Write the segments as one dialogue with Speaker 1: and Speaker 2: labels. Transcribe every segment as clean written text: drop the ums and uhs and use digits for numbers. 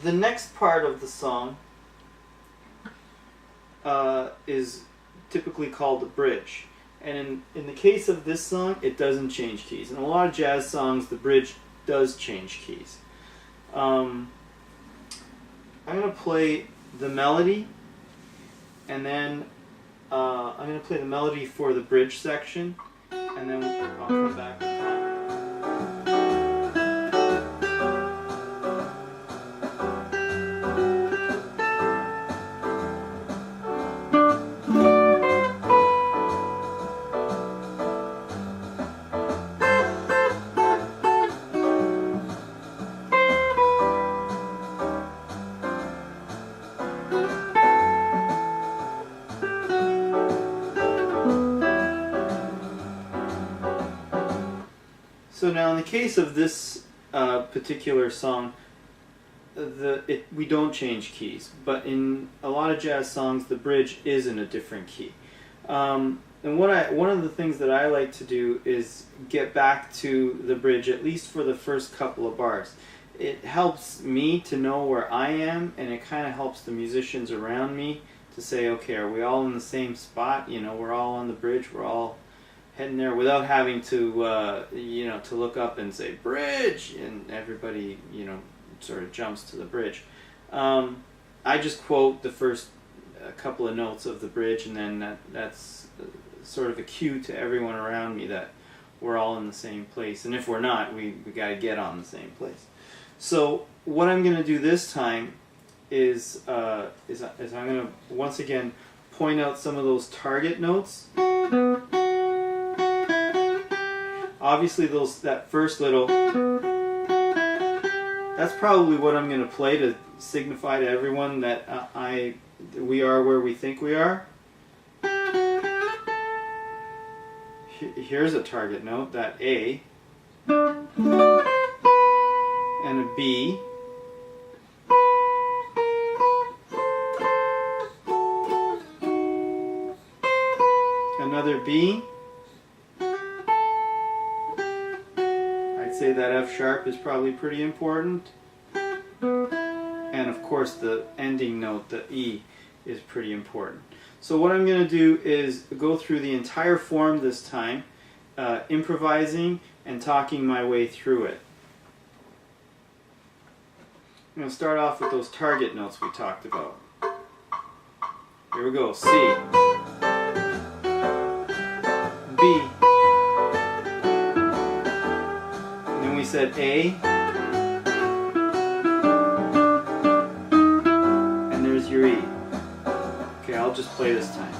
Speaker 1: The next part of the song is typically called the bridge. And in the case of this song, it doesn't change keys. In a lot of jazz songs, the bridge does change keys. I'm going to play the melody, and then I'm going to play the melody for the bridge section, and then I'll come back with time. So now in the case of this particular song, we don't change keys, but in a lot of jazz songs the bridge is in a different key. And one of the things that I like to do is get back to the bridge at least for the first couple of bars. It helps me to know where I am, and it kind of helps the musicians around me to say, okay, are we all in the same spot? You know, we're all on the bridge, we're all heading there, without having to to look up and say bridge, and everybody sort of jumps to the bridge. I just quote the first couple of notes of the bridge, and then that's sort of a cue to everyone around me that we're all in the same place, and if we're not, we got to get on the same place. So what I'm going to do this time is I'm going to once again point out some of those target notes. Obviously that first little, that's probably what I'm going to play to signify to everyone that we are where we think we are. Here's a target note, that A, and a B, another B. I'd say that F sharp is probably pretty important, and of course the ending note, the E, is pretty important. So what I'm going to do is go through the entire form this time, improvising and talking my way through it. I'm going to start off with those target notes we talked about. Here we go. C, B, and then we said A, and there's your E. Okay, I'll just play this time.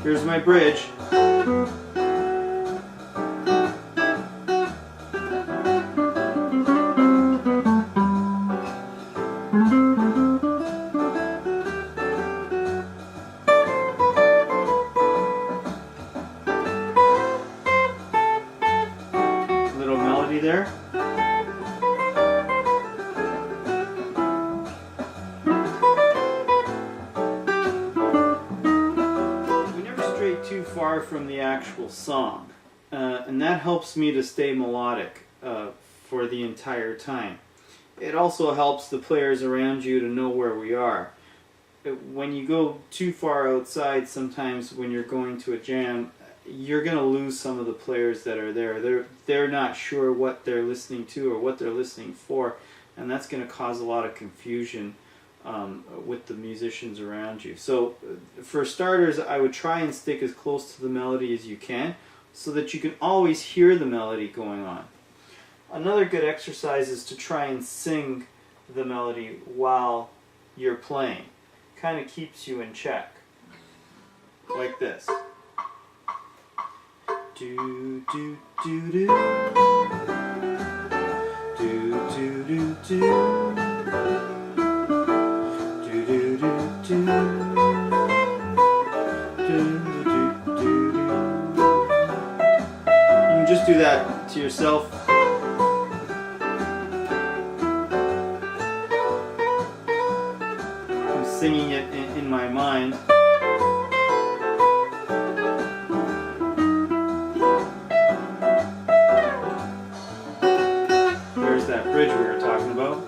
Speaker 1: Here's my bridge. Little melody there. Too far from the actual song, and that helps me to stay melodic for the entire time. It also helps the players around you to know where we are. When you go too far outside, sometimes when you're going to a jam, you're going to lose some of the players that are there. They're not sure what they're listening to or what they're listening for, and that's going to cause a lot of confusion with the musicians around you. So for starters, I would try and stick as close to the melody as you can so that you can always hear the melody going on. Another good exercise is to try and sing the melody while you're playing. Kind of keeps you in check. Like this. Do do do do. Do do do do. You can just do that to yourself. singing it in my mind. There's that bridge we were talking about.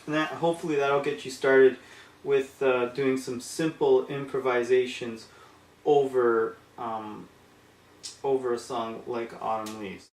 Speaker 1: And that, hopefully that'll get you started with doing some simple improvisations over, over a song like Autumn Leaves.